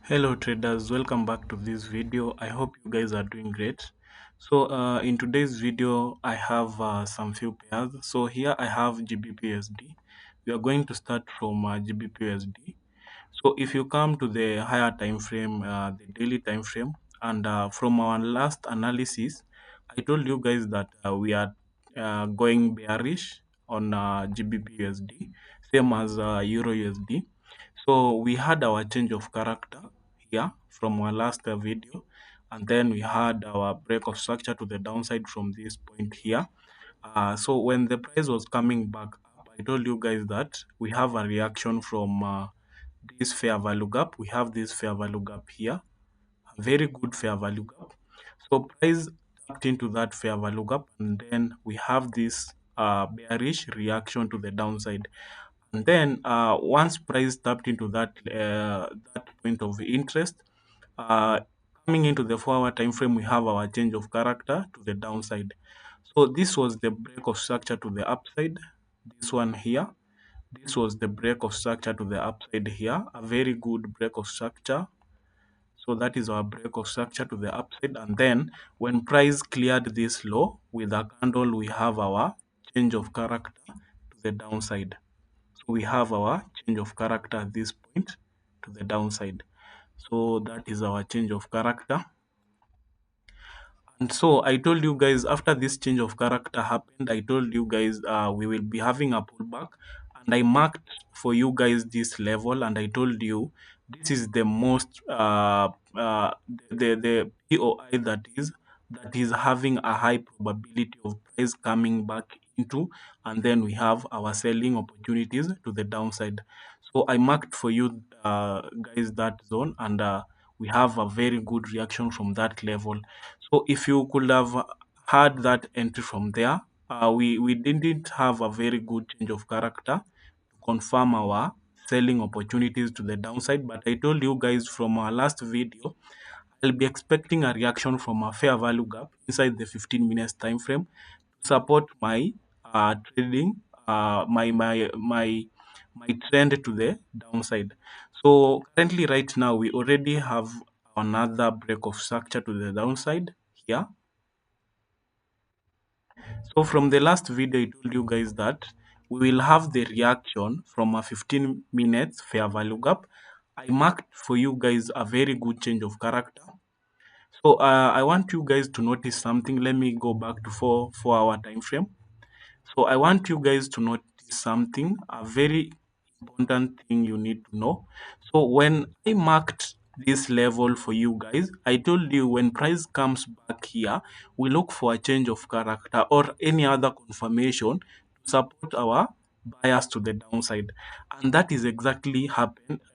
Hello traders, welcome back to this video. I hope you guys are doing great. So in today's video I have some few pairs. So here I have GBPUSD. We are going to start from GBPUSD. So if you come to the higher time frame, the daily time frame, and from our last analysis, I told you guys that we are going bearish on GBPUSD, same as EURUSD. So we had our change of character here from our last video, and then we had our break of structure to the downside from this point here. So when the price was coming back up, I told you guys that we have a reaction from this fair value gap. We have this fair value gap here, a very good fair value gap. So price tapped into that fair value gap, and then we have this bearish reaction to the downside. And then once price tapped into that point of interest, uh, coming into the 4-hour time frame, we have our change of character to the downside. So this was the break of structure to the upside. This one here. This was the break of structure to the upside here. A very good break of structure. So that is our break of structure to the upside. And then when price cleared this low with a candle, we have our change of character to the downside. So we have our change of character at this point to the downside. So that is our change of character. And so I told you guys after this change of character happened, I told you guys we will be having a pullback. And I marked for you guys this level, and I told you this is the most the POI that is having a high probability of price coming back into, and then we have our selling opportunities to the downside. So I marked for you guys that zone, and we have a very good reaction from that level. So if you could have had that entry from there, we didn't have a very good change of character to confirm our selling opportunities to the downside. But I told you guys from our last video, I'll be expecting a reaction from a fair value gap inside the 15 minutes time frame to support my trading, my trend to the downside. So currently, right now, we already have another break of structure to the downside here. So from the last video, I told you guys that we will have the reaction from a 15 minutes fair value gap. I marked for you guys a very good change of character. So I want you guys to notice something. Let me go back to 4 hour time frame. So I want you guys to notice something, a very important thing you need to know. So when I marked this level for you guys, I told you when price comes back here, we look for a change of character or any other confirmation to support our bias to the downside. And that is exactly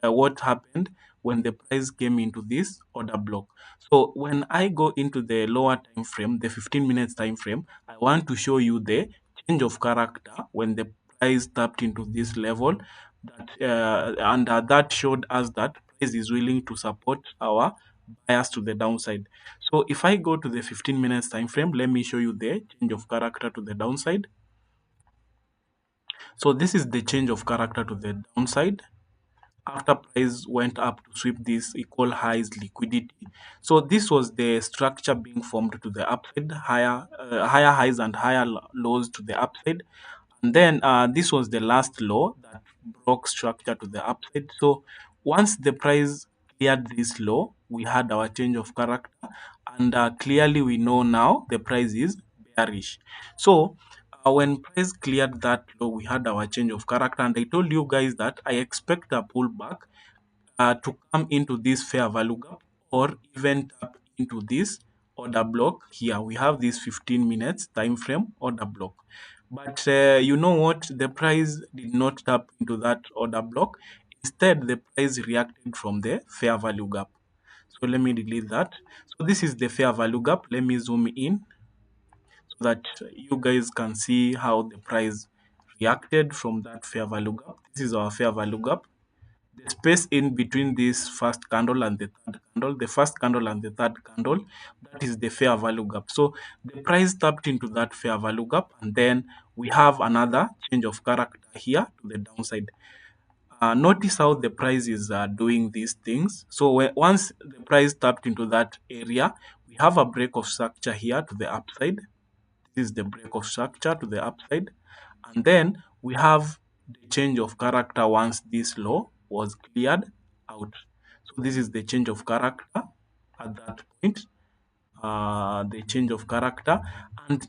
what happened when the price came into this order block. So when I go into the lower time frame, the 15 minutes time frame, I want to show you the change of character when the price tapped into this level, that showed us that price is willing to support our bias to the downside. So if I go to the 15 minutes time frame, let me show you the change of character to the downside. So this is the change of character to the downside after price went up to sweep this equal highs liquidity. So this was the structure being formed to the upside, higher highs and higher lows to the upside. And then this was the last low that broke structure to the upside. So once the price cleared this low, we had our change of character, and clearly we know now the price is bearish. So when price cleared that low, we had our change of character, and I told you guys that I expect a pullback to come into this fair value gap or even tap into this order block here. We have this 15 minutes time frame order block. But you know what? The price did not tap into that order block. Instead, the price reacted from the fair value gap. So let me delete that. So this is the fair value gap. Let me zoom in so that you guys can see how the price reacted from that fair value gap. This is our fair value gap. The space in between this first candle and the third candle, the first candle and the third candle, that is the fair value gap. So the price tapped into that fair value gap, and then we have another change of character here to the downside. notice how the price is doing these things. So once the price tapped into that area, we have a break of structure here to the upside. This is the break of structure to the upside. And then we have the change of character once this low was cleared out. So this is the change of character at that point, the change of character. And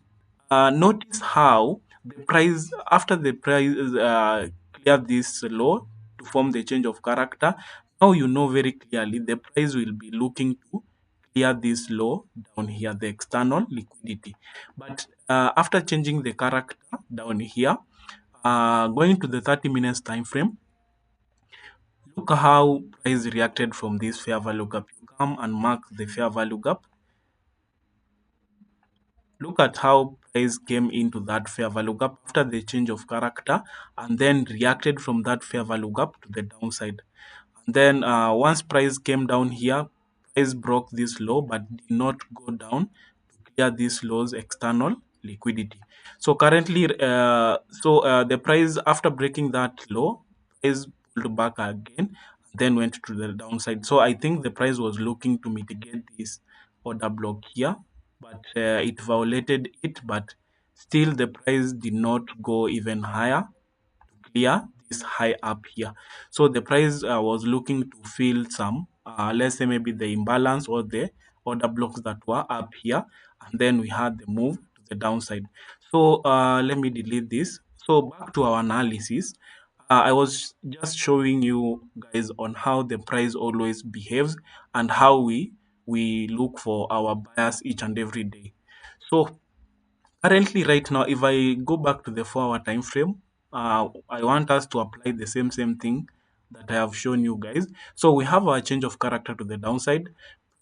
notice how the price, after the price clear this low to form the change of character, now you know very clearly the price will be looking to clear this low down here, the external liquidity. But after changing the character down here, going to the 30 minutes time frame, look how price reacted from this fair value gap. You come and mark the fair value gap. Look at how price came into that fair value gap after the change of character and then reacted from that fair value gap to the downside. And then once price came down here, price broke this low but did not go down to clear this low's external liquidity. So currently, the price after breaking that low, price pulled back again, then went to the downside. So I think the price was looking to mitigate this order block here, but it violated it. But still, the price did not go even higher clear this high up here. So the price was looking to fill some, let's say maybe the imbalance or the order blocks that were up here, and then we had the move to the downside. So let me delete this. So back to our analysis. I was just showing you guys on how the price always behaves and how we look for our buyers each and every day. So currently, right now, if I go back to the 4-hour time frame, I want us to apply the same thing that I have shown you guys. So we have a change of character to the downside.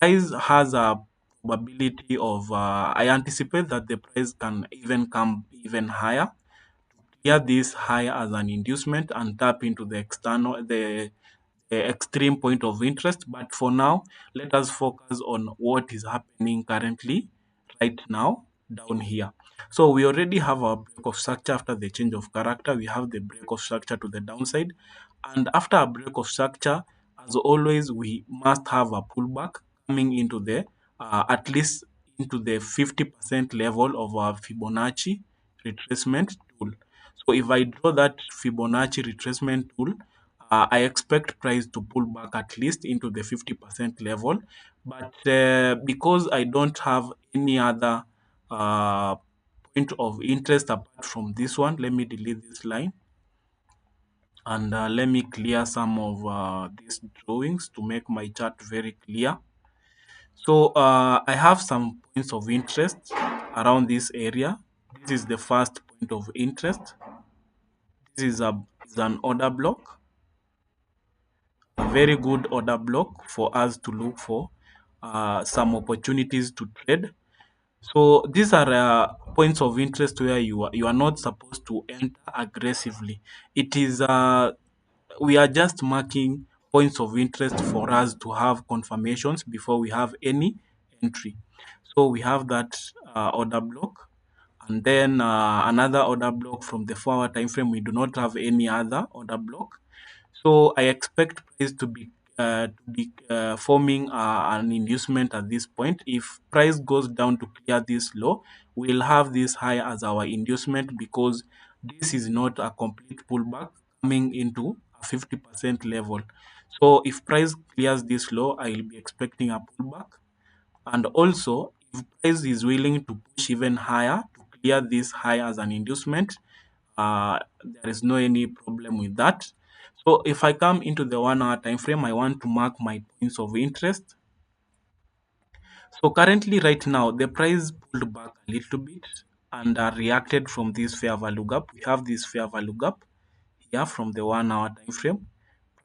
Price has a probability of, I anticipate that the price can even come even higher. Clear this high as an inducement and tap into the extreme point of interest. But for now, let us focus on what is happening currently right now down here. So we already have our break of structure after the change of character. We have the break of structure to the downside. And after a break of structure, as always, we must have a pullback coming into the at least into the 50% level of our Fibonacci retracement tool. So if I draw that Fibonacci retracement tool, I expect price to pull back at least into the 50% level. But because I don't have any other uh, point of interest apart from this one, let me delete this line and let me clear some of these drawings to make my chart very clear. So I have some points of interest around this area. This is the first point of interest. This is an order block, a very good order block for us to look for some opportunities to trade. So these are points of interest where you are not supposed to enter aggressively. It is we are just marking points of interest for us to have confirmations before we have any entry. So we have that order block, and then another order block from the 4-hour time frame. We do not have any other order block. So I expect price to be forming an inducement at this point. If price goes down to clear this low, we'll have this high as our inducement because this is not a complete pullback coming into a 50% level. So if price clears this low, I will be expecting a pullback. And also, if price is willing to push even higher to clear this high as an inducement, there is no any problem with that. So if I come into the 1-hour time frame, I want to mark my points of interest. So currently, right now, the price pulled back a little bit and reacted from this fair value gap. We have this fair value gap here from the 1-hour time frame.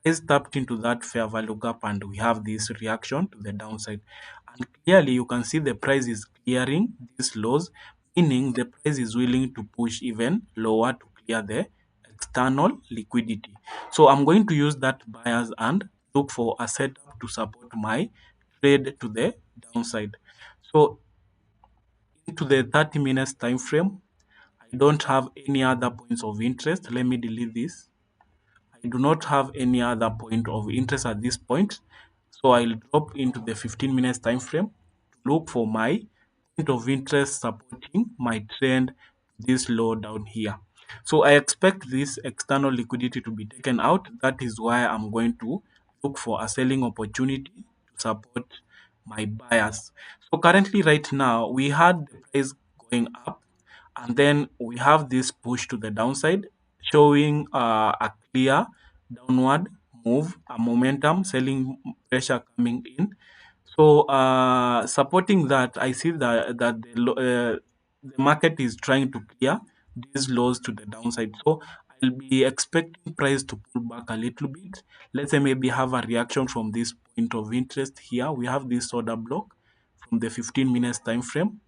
Price tapped into that fair value gap and we have this reaction to the downside. And clearly you can see the price is clearing these lows, meaning the price is willing to push even lower to clear the external liquidity. So I'm going to use that buyers and look for a setup to support my trade to the downside. So into the 30 minutes time frame, I don't have any other points of interest. Let me delete this. I I do not have any other point of interest at this point. So I'll drop into the 15 minutes time frame to look for my point of interest supporting my trend, this low down here. So I expect this external liquidity to be taken out. That is why I'm going to look for a selling opportunity to support my buyers. So currently right now we had the price going up, and then we have this push to the downside showing a clear downward move, a momentum, selling pressure coming in. So supporting that, I see that the market is trying to clear these lows to the downside. So I'll be expecting price to pull back a little bit. Let's say maybe have a reaction from this point of interest here. We have this order block from the 15 minutes time frame.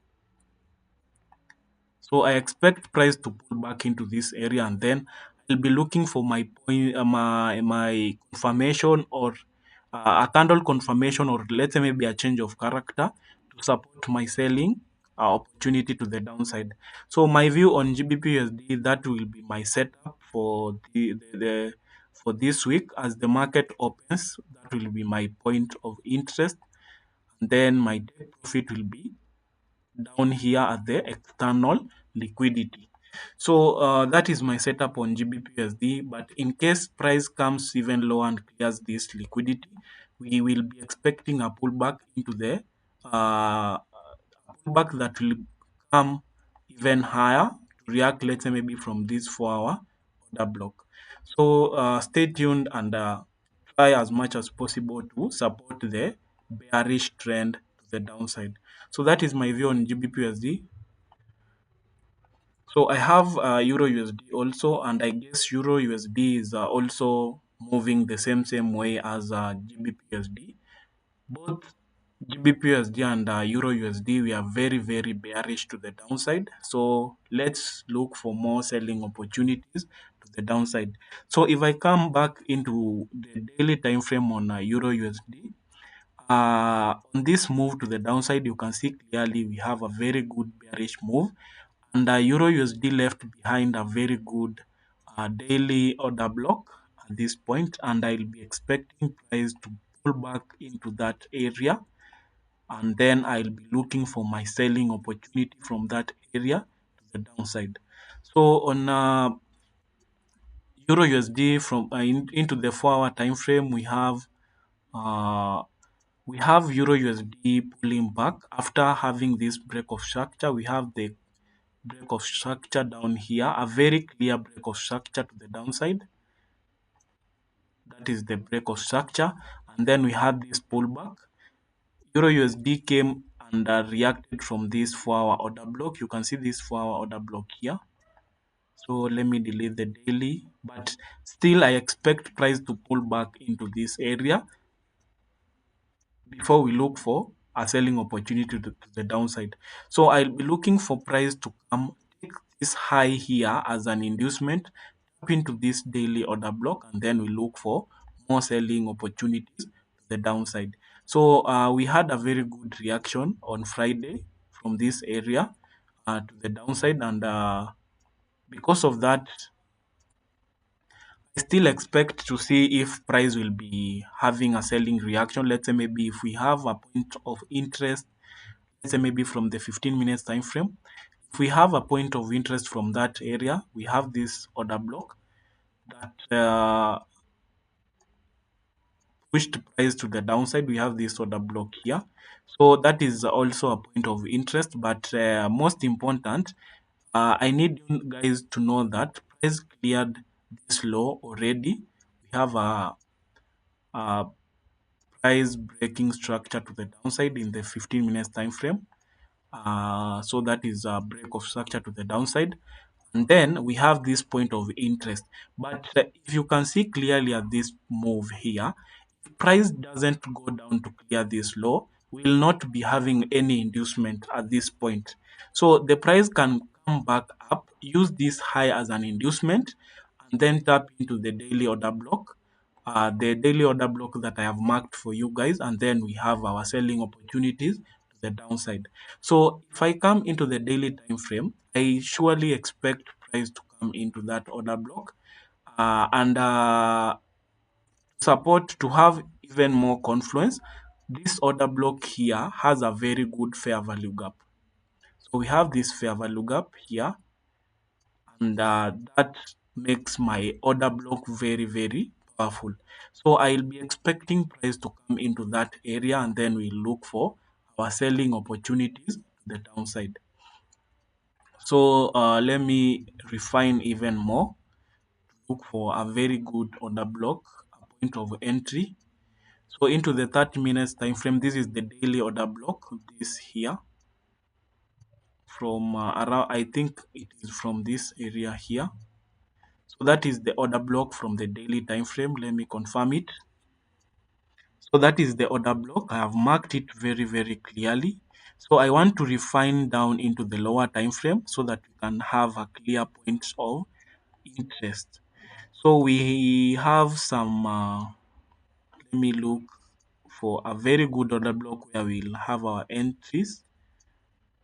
So I expect price to pull back into this area, and then I'll be looking for my point, my confirmation, or a candle confirmation, or let's say maybe a change of character to support my selling opportunity to the downside. So my view on GBPUSD, that will be my setup for the for this week as the market opens. That will be my point of interest. And then my take profit will be down here at the external liquidity. So that is my setup on GBPUSD. But in case price comes even lower and clears this liquidity, we will be expecting a pullback into the a pullback that will come even higher to react, let's say maybe from this 4 hour order block. So stay tuned and try as much as possible to support the bearish trend to the downside. So that is my view on GBPUSD. So I have EURUSD also, and I guess EURUSD is also moving the same way as GBPUSD. Both GBPUSD and EURUSD, we are very bearish to the downside. So let's look for more selling opportunities to the downside. So if I come back into the daily time frame on EURUSD, on this move to the downside, you can see clearly we have a very good bearish move, and EURUSD left behind a very good daily order block at this point, and I'll be expecting price to pull back into that area, and then I'll be looking for my selling opportunity from that area to the downside. So on EURUSD from into the 4 hour time frame, uh, we have Euro USD pulling back after having this break of structure. We have the break of structure down here, a very clear break of structure to the downside. That is the break of structure, and then we had this pullback. Euro USD came and reacted from this 4 hour order block. You can see this 4 hour order block here. So let me delete the daily, but still I expect price to pull back into this area before we look for a selling opportunity to the downside. So I'll be looking for price to come take this high here as an inducement, tap into this daily order block, and then we look for more selling opportunities to the downside. So we had a very good reaction on Friday from this area to the downside, and because of that, I still expect to see if price will be having a selling reaction. Let's say maybe if we have a point of interest, let's say maybe from the 15 minutes time frame, if we have a point of interest from that area, we have this order block that pushed price to the downside. We have this order block here. So that is also a point of interest, but most important, I need you guys to know that price cleared this low already. We have a price breaking structure to the downside in the 15 minutes time frame. So that is a break of structure to the downside. And then we have this point of interest. But if you can see clearly at this move here, if price doesn't go down to clear this low, we will not be having any inducement at this point. So the price can come back up, use this high as an inducement, and then tap into the daily order block, the daily order block that I have marked for you guys, and then we have our selling opportunities to the downside. So if I come into the daily time frame, I surely expect price to come into that order block and support to have even more confluence. This order block here has a very good fair value gap. So we have this fair value gap here, and that makes my order block very, very powerful. So I'll be expecting price to come into that area, and then we look for our selling opportunities to the downside. So let me refine even more. Look for a very good order block, a point of entry. So into the 30 minutes time frame, this is the daily order block. This here from around, I think it is from this area here. So that is the order block from the daily time frame. Let me confirm it. So that is the order block. I have marked it very, very clearly. So I want to refine down into the lower time frame so that we can have a clear point of interest. So we have some, let me look for a very good order block where we'll have our entries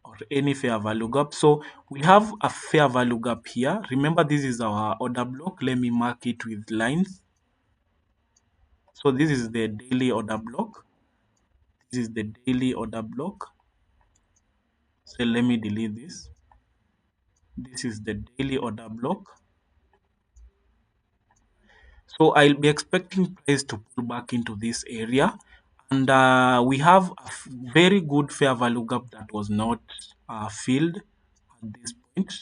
or any fair value gap. So we have a fair value gap here. Remember, this is our order block. Let me mark it with lines. So this is the daily order block. This is the daily order block. So let me delete this. This is the daily order block. So I'll be expecting price to pull back into this area. And we have a very good fair value gap that was not filled at this point.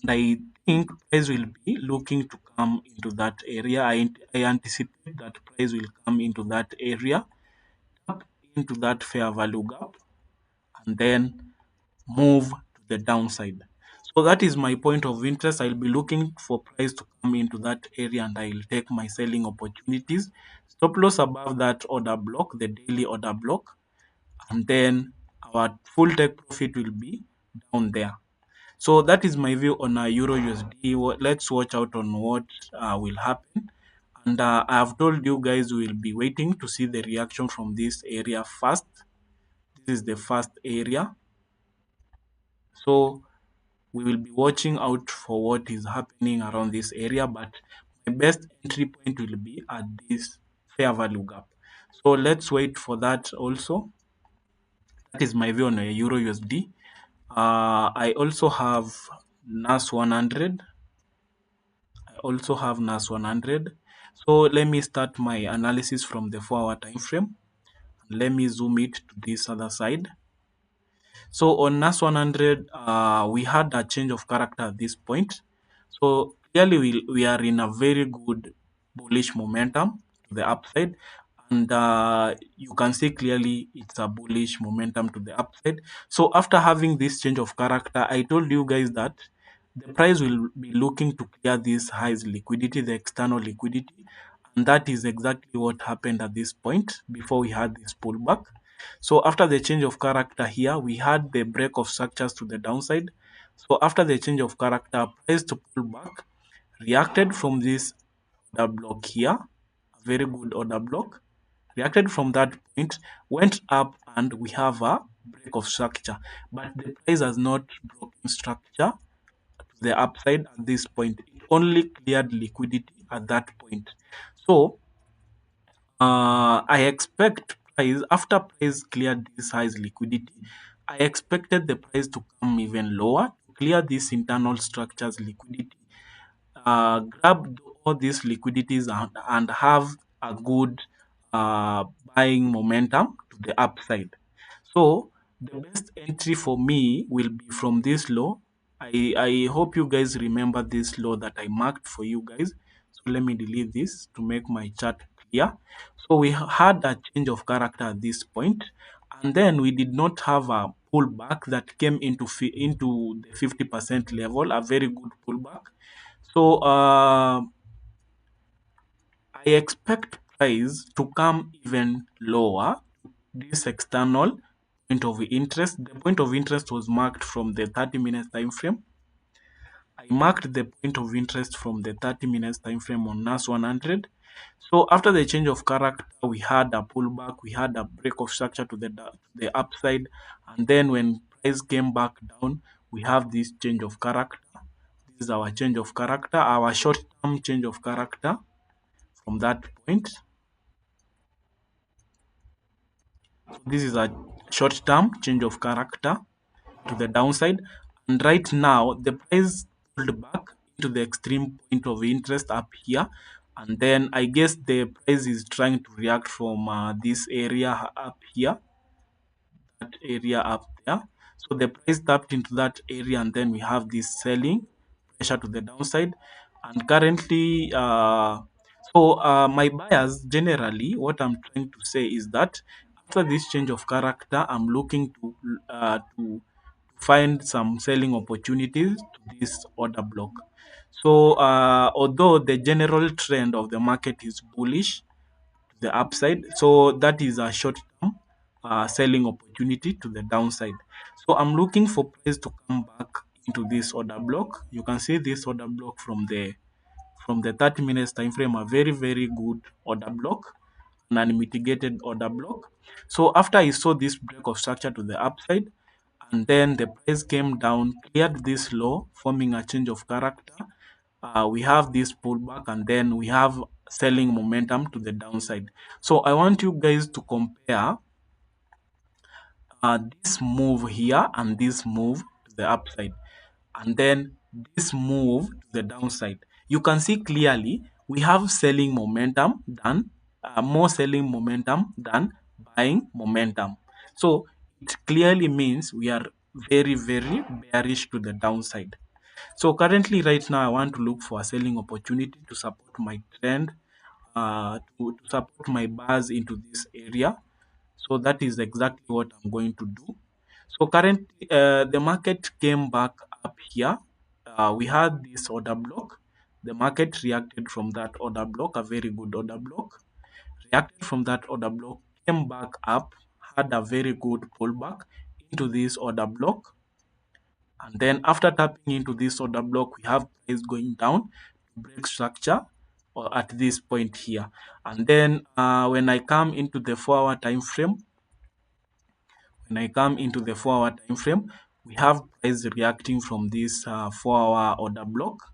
And I think price will be looking to come into that area. I anticipate that price will come into that area, tap into that fair value gap, and then move to the downside. So that is my point of interest. I'll be looking for price to come into that area, and I'll take my selling opportunities. Stop loss above that order block, the daily order block, and then our full take profit will be down there. So that is my view on Euro USD. Let's watch out on what will happen. And I have told you guys we will be waiting to see the reaction from this area first. This is the first area. So we will be watching out for what is happening around this area, but my best entry point will be at this fair value gap. So let's wait for that also. That is my view on Euro USD. I also have NAS 100. I also have NAS 100. So let me start my analysis from the 4-hour time frame. Let me zoom it to this other side. So on NAS 100, we had a change of character at this point. So clearly we are in a very good bullish momentum to the upside. And you can see clearly it's a bullish momentum to the upside. So after having this change of character, I told you guys that the price will be looking to clear this highs liquidity, the external liquidity. And that is exactly what happened at this point before we had this pullback. So after the change of character here, we had the break of structures to the downside. So after the change of character, price to pull back, reacted from this order block here, a very good order block, reacted from that point, went up, and we have a break of structure. But the price has not broken structure to the upside at this point. It only cleared liquidity at that point. So I expect price after price cleared this highs liquidity. I expected the price to come even lower to clear this internal structures liquidity, grab all these liquidities and have a good buying momentum to the upside. So the best entry for me will be from this low. I hope you guys remember this low that I marked for you guys. So let me delete this to make my chart clear. So we had a change of character at this point, and then we did not have a pullback that came into the 50% level, a very good pullback. So I expect price to come even lower. This external point of interest. The point of interest was marked from the 30 minutes time frame. I marked the point of interest from the 30 minutes time frame on NAS 100. So after the change of character, we had a pullback, we had a break of structure to the upside, and then when price came back down, we have this change of character. This is our change of character, our short-term change of character from that point. So this is a short-term change of character to the downside. And right now, the price pulled back into the extreme point of interest up here. And then I guess the price is trying to react from this area up here, that area up there. So the price tapped into that area, and then we have this selling pressure to the downside. And currently, my buyers generally, what I'm trying to say is that after this change of character, I'm looking to find some selling opportunities to this order block. So although the general trend of the market is bullish, the upside. So that is a short term selling opportunity to the downside. So I'm looking for price to come back into this order block. You can see this order block from the 30 minutes time frame, a very very good order block, an unmitigated order block. So after I saw this break of structure to the upside, and then the price came down, cleared this low, forming a change of character. We have this pullback, and then we have selling momentum to the downside. So I want you guys to compare this move here and this move to the upside, and then this move to the downside. You can see clearly we have selling momentum than more selling momentum than buying momentum. So it clearly means we are very very bearish to the downside. So currently right now I want to look for a selling opportunity to support my trend, to support my bars into this area. So that is exactly what I'm going to do. So currently, the market came back up here. We had this order block. The market reacted from that order block, a very good order block. Reacted from that order block, came back up, had a very good pullback into this order block. And then after tapping into this order block, we have price going down to break structure or at this point here. And then when I come into the 4 hour time frame, when I come into the 4 hour time frame, we have price reacting from this 4 hour order block.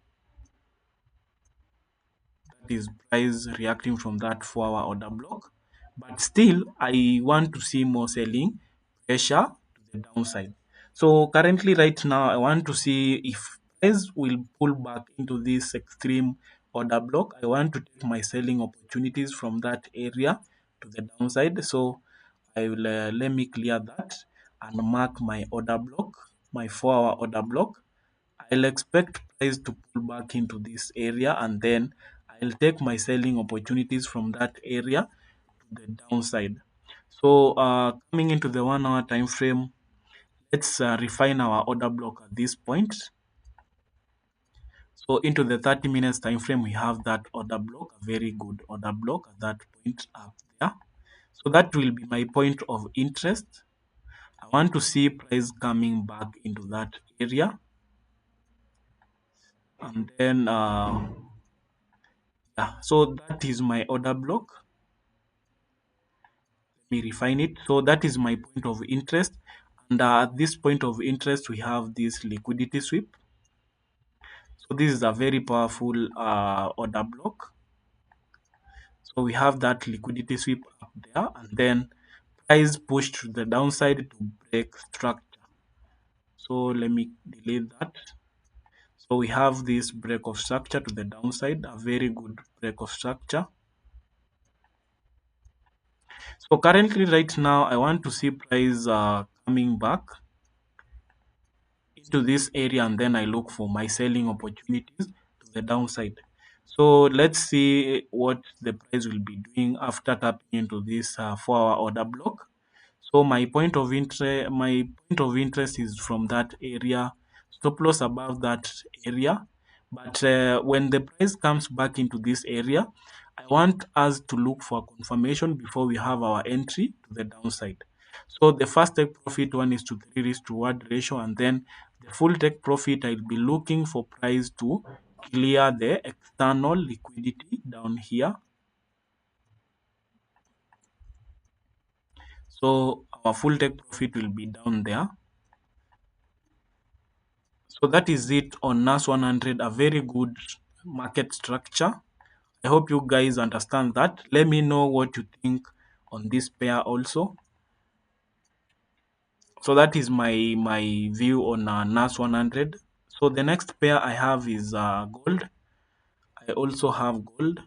That is price reacting from that 4 hour order block. But still, I want to see more selling pressure to the downside. So currently, right now, I want to see if price will pull back into this extreme order block. I want to take my selling opportunities from that area to the downside. So I will let me clear that and mark my order block, my 4 hour order block. I'll expect price to pull back into this area, and then I'll take my selling opportunities from that area to the downside. So coming into the 1 hour time frame, let's refine our order block at this point. So into the 30 minutes time frame, we have that order block, a very good order block at that point up there. So that will be my point of interest. I want to see price coming back into that area, and then yeah, so that is my order block. Let me refine it. So that is my point of interest, and at this point of interest we have this liquidity sweep. So this is a very powerful order block. So we have that liquidity sweep up there, and then price pushed to the downside to break structure. So let me delete that. So we have this break of structure to the downside, a very good break of structure. So currently right now I want to see price coming back into this area, and then I look for my selling opportunities to the downside. So let's see what the price will be doing after tapping into this 4 hour order block. So my point of interest is from that area, stop loss above that area. But when the price comes back into this area, I want us to look for confirmation before we have our entry to the downside. So the first take profit one is to 3 risk to reward ratio, and then the full take profit I'll be looking for price to clear the external liquidity down here. So our full take profit will be down there. So that is it on NAS 100, a very good market structure. I hope you guys understand that. Let me know what you think on this pair also. So that is my view on NAS 100. So the next pair I have is gold. I also have gold.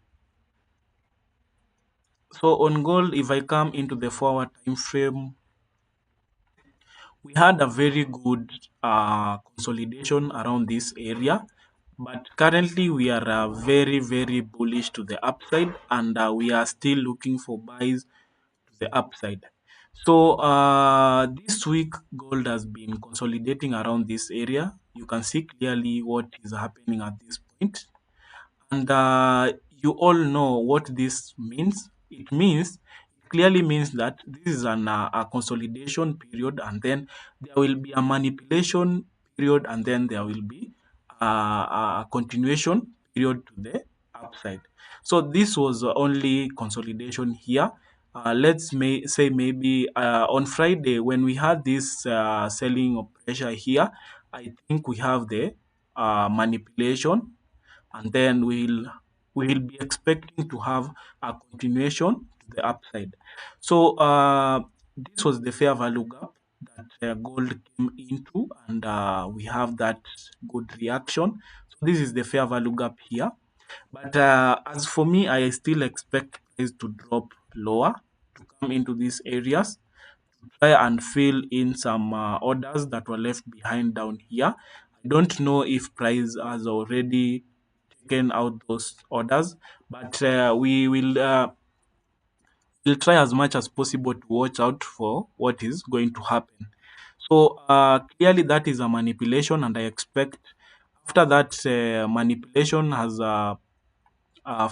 So on gold, if I come into the 4 hour time frame, we had a very good consolidation around this area, but currently we are very bullish to the upside, and we are still looking for buys to the upside. So this week gold has been consolidating around this area. You can see clearly what is happening at this point. And you all know what this means. It clearly means that this is a consolidation period, and then there will be a manipulation period, and then there will be a continuation period to the upside. So this was only consolidation here. Say maybe on Friday when we had this selling of pressure here, I think we have the manipulation, and then we'll be expecting to have a continuation to the upside. So this was the fair value gap that gold came into, and we have that good reaction. So this is the fair value gap here. But as for me, I still expect price to drop lower to come into these areas, try and fill in some orders that were left behind down here. I don't know if price has already taken out those orders, but we will try as much as possible to watch out for what is going to happen. So clearly that is a manipulation, and I expect after that manipulation has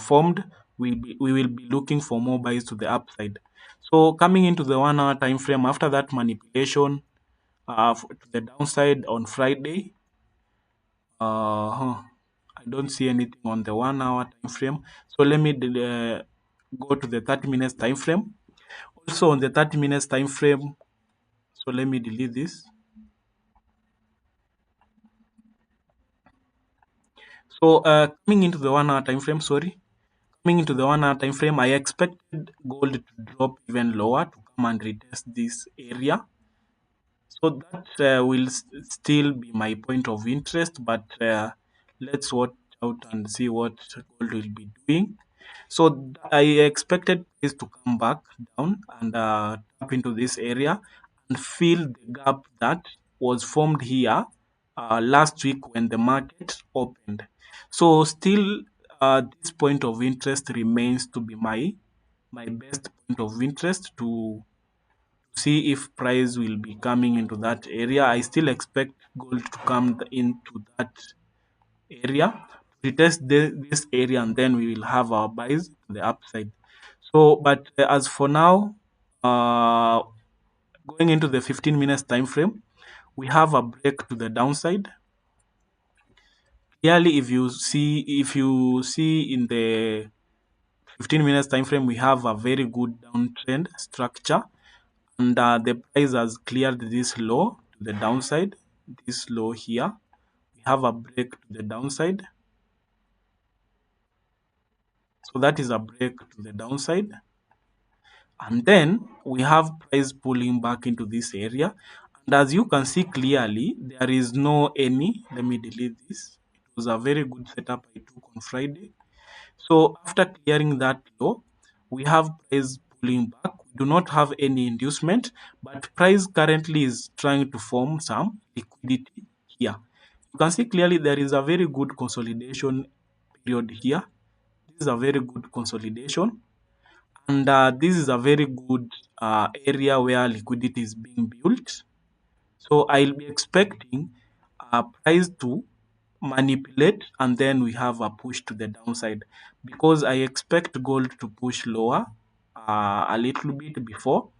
formed, we will be looking for more buys to the upside. So coming into the 1 hour time frame after that manipulation to the downside on Friday, I don't see anything on the 1 hour time frame. So let me go to the 30 minutes time frame. Also on the 30 minutes time frame, so let me delete this. So coming into the 1 hour time frame, sorry, coming into the 1 hour time frame, I expected gold to drop even lower to come and retest this area. So that will still be my point of interest, but let's watch out and see what gold will be doing. So I expected this to come back down and tap into this area and fill the gap that was formed here last week when the market opened. So still, this point of interest remains to be my best point of interest to see if price will be coming into that area. I still expect gold to come into that area, retest this area, and then we will have our buys to the upside. So, but as for now, uh, going into the 15 minutes time frame, we have a break to the downside. Clearly, if you see in the 15 minutes time frame, we have a very good downtrend structure, and the price has cleared this low to the downside, this low here. We have a break to the downside, so that is a break to the downside, and then we have price pulling back into this area. And as you can see clearly, there is no any, let me delete this. It was a very good setup I took on Friday. So after clearing that low, we have price pulling back. We do not have any inducement, but price currently is trying to form some liquidity here. You can see clearly there is a very good consolidation period here. This is a very good consolidation, and this is a very good area where liquidity is being built. So I'll be expecting price to manipulate, and then we have a push to the downside, because I expect gold to push lower a little bit before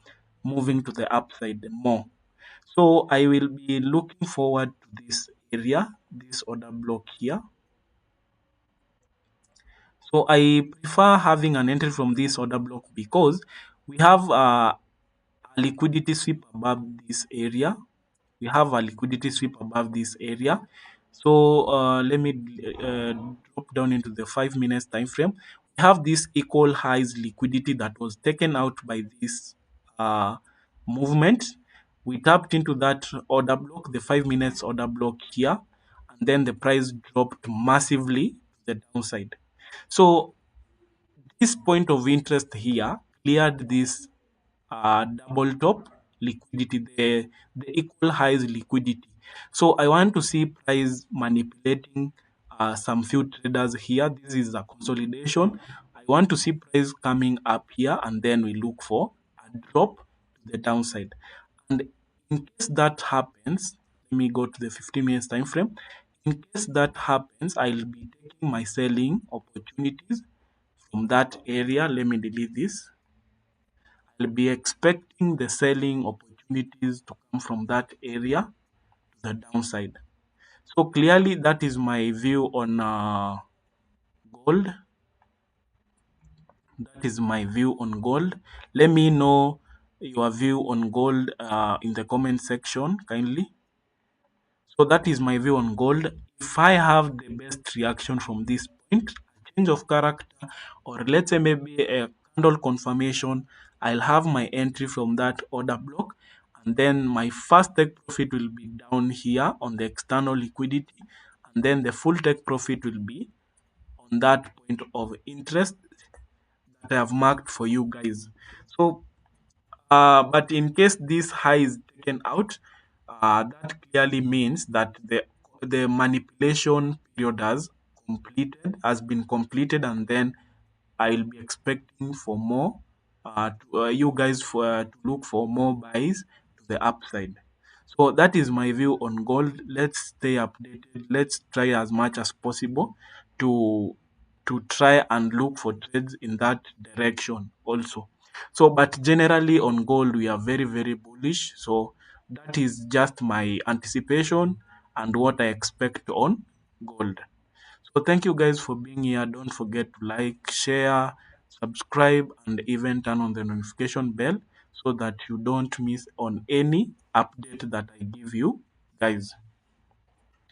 moving to the upside more. So I will be looking forward to this area, this order block here. So I prefer having an entry from this order block because we have a liquidity sweep above this area. We have a liquidity sweep above this area. So let me drop down into the 5 minutes time frame. We have this equal highs liquidity that was taken out by this uh, movement. We tapped into that order block, the 5 minutes order block here, and then the price dropped massively to the downside. So this point of interest here cleared this double top liquidity, the equal highs liquidity. So I want to see price manipulating some few traders here. This is a consolidation. I want to see price coming up here, and then we look for a drop to the downside. And in case that happens, let me go to the 15 minutes time frame. In case that happens, I'll be taking my selling opportunities from that area. Let me delete this. I'll be expecting the selling opportunities to come from that area to the downside. So clearly, that is my view on gold. That is my view on gold. Let me know your view on gold in the comment section kindly. So that is my view on gold. If I have the best reaction from this point, a change of character, or let's say maybe a candle confirmation, I'll have my entry from that order block, and then my first take profit will be down here on the external liquidity, and then the full take profit will be on that point of interest that I have marked for you guys. So but in case this high is taken out, that clearly means that the manipulation period has been completed, and then I'll be expecting for more. You guys to look for more buys to the upside. So that is my view on gold. Let's stay updated. Let's try as much as possible to try and look for trades in that direction also. So, but generally on gold, we are very, very bullish. So that is just my anticipation and what I expect on gold. So thank you guys for being here. Don't forget to like, share, subscribe, and even turn on the notification bell so that you don't miss on any update that I give you guys.